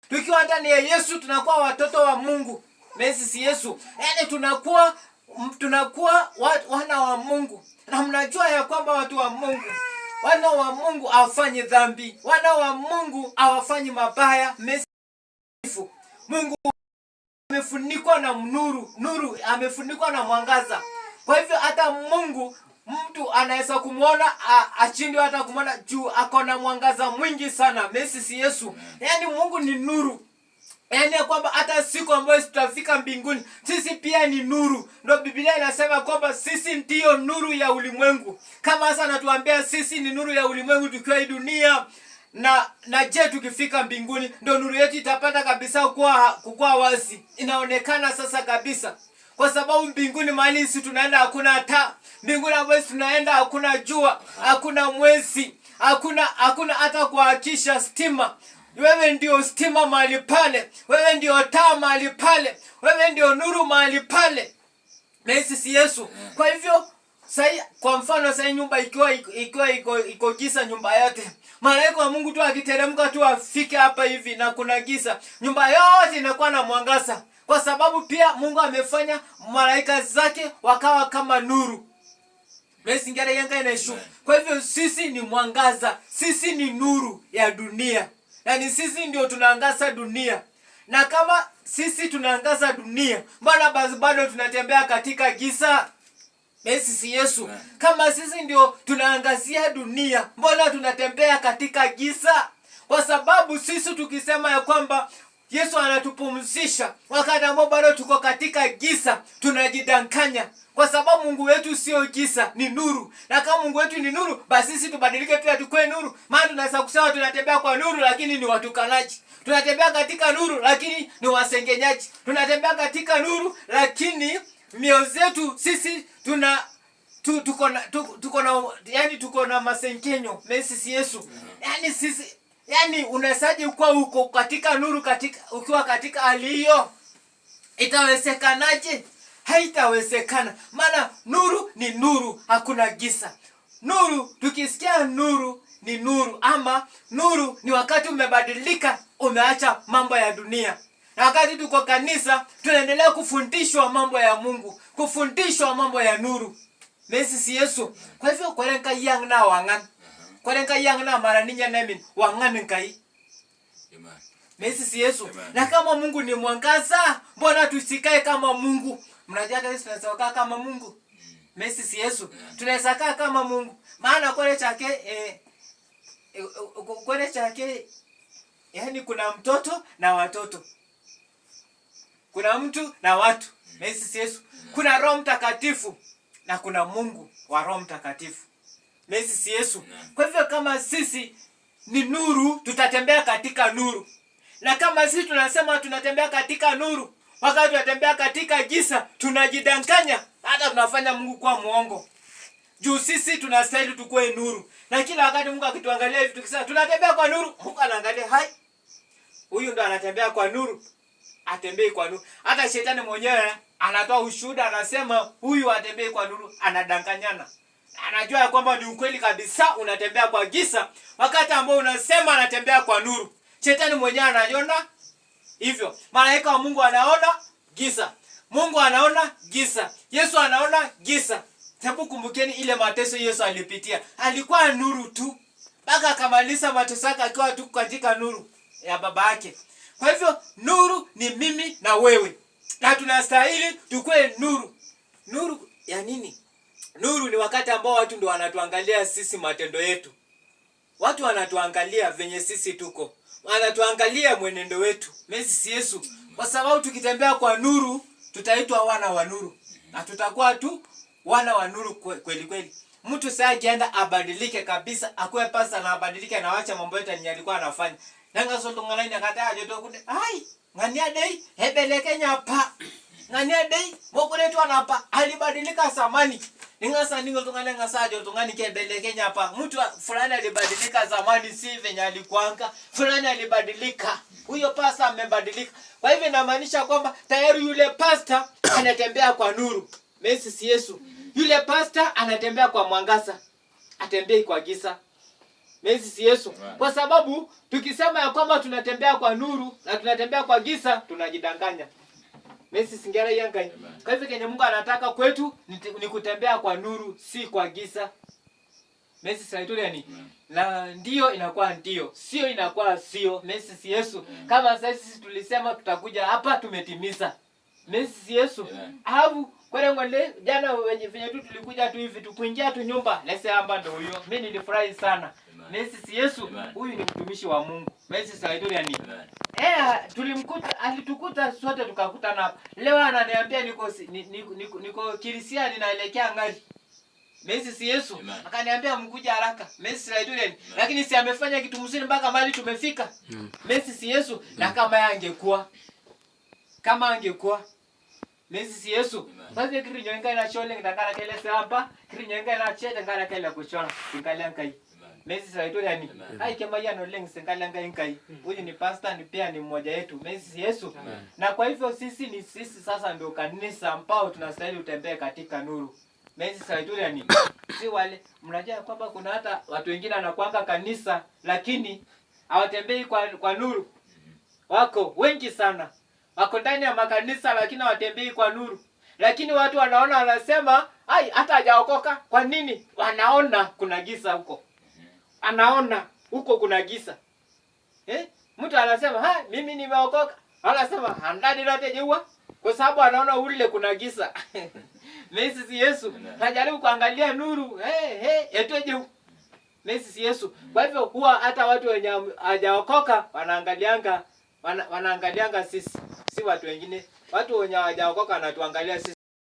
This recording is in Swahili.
Tukiwa ndani ya Yesu tunakuwa watoto wa Mungu. Si Yesu. Yaani tunakuwa wana wa Mungu. Na mnajua ya kwamba watu wa Mungu, wana wa Mungu hawafanyi dhambi. Wana wa Mungu hawafanyi mabaya. Mungu amefunikwa na nuru amefunikwa na mwangaza. Kwa hivyo hata Mungu mtu anaweza kumuona achindwe hata kumuona juu ako na mwangaza mwingi sana. Si Yesu. Yaani Mungu ni nuru. Yaani kwamba hata siku ambayo tutafika mbinguni sisi pia ni nuru. Ndio Biblia inasema kwamba sisi ndio nuru ya ulimwengu. Kama sasa anatuambia sisi ni nuru ya ulimwengu tukiwa hii dunia, na je tukifika mbinguni ndio nuru yetu itapata kabisa kukua wazi. Inaonekana sasa kabisa. Kwa sababu mbinguni mahali sisi tunaenda hakuna taa. Mbinguni ambapo tunaenda hakuna jua, hakuna mwezi, hakuna hata kuhakisha stima. Wewe ndio stima mahali pale. Wewe ndio taa mahali pale. Wewe ndio nuru mahali pale. Si Yesu. Kwa hivyo kwa mfano nyumba ikiwa iko giza nyumba yote. Malaika wa Mungu tu akiteremka tu afike hapa hivi na kuna giza, nyumba yote inakuwa na mwangaza. Kwa sababu pia Mungu amefanya malaika zake wakawa kama nuru. Kwa hivyo sisi ni mwangaza. Sisi ni nuru ya dunia. Yaani sisi ndio tunaangaza dunia. Na kama sisi tunaangaza dunia, mbona bado tunatembea katika giza? Si Yesu. Kama sisi ndio tunaangazia dunia, mbona tunatembea katika giza? Kwa sababu sisi tukisema ya kwamba Yesu anatupumzisha wakati ambao bado tuko katika giza, tunajidanganya. Kwa sababu Mungu wetu sio giza, ni nuru. Na kama Mungu wetu ni nuru, basi sisi tubadilike pia tukue nuru. Maana tunaweza kusema tunatembea kwa nuru lakini ni watukanaji. Tunatembea katika nuru lakini ni wasengenyaji. Tunatembea katika nuru lakini mioyo zetu sisi tuko na masengenyo. Si Yesu. Yaani unawezaje kuwa uko katika nuru ukiwa katika hali hiyo? Itawezekanaje? Haitawezekana. Maana nuru ni nuru, hakuna giza. Nuru, tukisikia nuru ni nuru, ama nuru ni wakati umebadilika, umeacha mambo ya dunia. Na wakati tuko kanisa tunaendelea kufundishwa mambo ya Mungu, kufundishwa mambo ya nuru. Si Yesu. Kwa hivyo kwerenka yang na wangan. Kwerenka yang na maraninya nemin wangan nkai. Si Yesu. Na kama Mungu ni mwangaza, mbona tusikae kama Mungu? Mnajua sisi tunaweza kaa kama Mungu. Si Yesu. Tunaweza kaa kama Mungu. Maana kwele chake yaani kuna mtoto na watoto. Kuna mtu na watu. Si Yesu. Kuna Roho Mtakatifu na kuna Mungu wa Roho Mtakatifu. Si Yesu. Kwa hivyo kama sisi ni nuru, tutatembea katika nuru. Na kama sisi tunasema tunatembea katika nuru, wakati tunatembea katika giza, tunajidanganya, hata tunafanya Mungu kuwa muongo. Juu sisi tunastahili tukue nuru. Na kila wakati Mungu akituangalia hivi tukisema tunatembea kwa nuru, Mungu anaangalia, hai, huyu ndo anatembea kwa nuru. Atembei kwa nuru. Hata shetani mwenyewe anatoa ushuhuda, anasema huyu atembei kwa nuru, anadanganyana. Anajua ya kwamba ni ukweli kabisa unatembea kwa giza, wakati ambao unasema anatembea kwa nuru. Shetani mwenyewe anaona hivyo. Malaika wa Mungu anaona giza. Mungu anaona giza. Yesu anaona giza. Hebu kumbukeni ile mateso Yesu alipitia. Alikuwa nuru tu, mpaka akamaliza mateso yake akiwa tu katika nuru ya baba yake. Kwa hivyo nuru ni mimi na wewe. Na tunastahili tukue nuru. Nuru ya nini? Nuru ni wakati ambao watu ndio wanatuangalia sisi matendo yetu. Watu wanatuangalia venye sisi tuko. Wanatuangalia mwenendo wetu. Si Yesu. Kwa sababu tukitembea kwa nuru, tutaitwa wana wa nuru. Na tutakuwa tu wana wa nuru kweli kweli. Mtu sasa ajienda abadilike kabisa, akuwe pasa na abadilike na waacha mambo yote alikuwa anafanya. Nanga sondongana ina kata ajoto kunde. Ai, ngania dei hebeleke nyapa. Ngania dei mokuletu anapa alibadilika zamani. Ningasa ningo tungane ngasajo tungani kebeleke nyapa. Mtu fulani alibadilika zamani, si venye alikuanga. Fulani alibadilika. Huyo pasta amebadilika. Kwa hivyo inamaanisha kwamba tayari yule pasta anatembea kwa nuru. Si Yesu. Yule pasta anatembea kwa mwangaza. Atembei kwa giza. Mesi si Yesu. Kwa sababu tukisema ya kwamba tunatembea kwa nuru na tunatembea kwa giza, tunajidanganya. Mesi singera yangai. Kwa hivyo kenye Mungu anataka kwetu ni kutembea kwa nuru, si kwa giza. Mesi saitulia ni na ndio inakuwa ndio, sio inakuwa sio. Mesi si Yesu. Kama sisi tulisema tutakuja hapa, tumetimiza. Mesi si Yesu. Habu kwa ngole jana wenye tu tulikuja tu hivi tukuingia tu nyumba, lese hapa ndio huyo. Mimi nilifurahi sana. Mesi si Yesu, huyu ni mtumishi wa Mungu. Mesi saitulia ni tulimkuta, alitukuta sote tukakutana hapa. Leo ananiambia niko Kirisia ninaelekea Ngari. Mesi si Yesu. Akaniambia mkuja haraka. Mesi si Raidurian. Lakini si amefanya kitu mzuri mpaka mahali tumefika. Mesi si Yesu. Na kama angekuwa Mesi si Yesu. Basi kiri nyenga ina shole ngakara kele hapa, kiri nyenga ina chete ngara kele kuchora. Tingalia ngai. Mesi si Raidurian. Hai kama yana leng singalia ngai. Huyu ni pastor, ni pia ni mmoja wetu. Mesi si Yesu. Na kwa hivyo sisi sasa ndio kanisa ambao tunastahili utembee katika nuru. Mesi saitulia ni si wale mnajua kwamba kuna hata watu wengine wanakuanga kanisa lakini hawatembei kwa nuru. Wako wengi sana. Wako ndani ya makanisa lakini hawatembei kwa nuru. Lakini watu wanaona wanasema, "Ai, hata hajaokoka." Kwa nini? Wanaona kuna giza huko. Anaona huko kuna giza. Mtu anasema, mimi nimeokoka." Anasema, "Handani lote jeua." Kwa sababu anaona ule kuna giza. Mesi si Yesu. Najaribu kuangalia nuru. Etoje. Mesi si Yesu. Kwa hivyo huwa hata watu wenye hawajaokoka wanaangalianga sisi. Si watu wengine. Watu wenye hawajaokoka wanatuangalia sisi.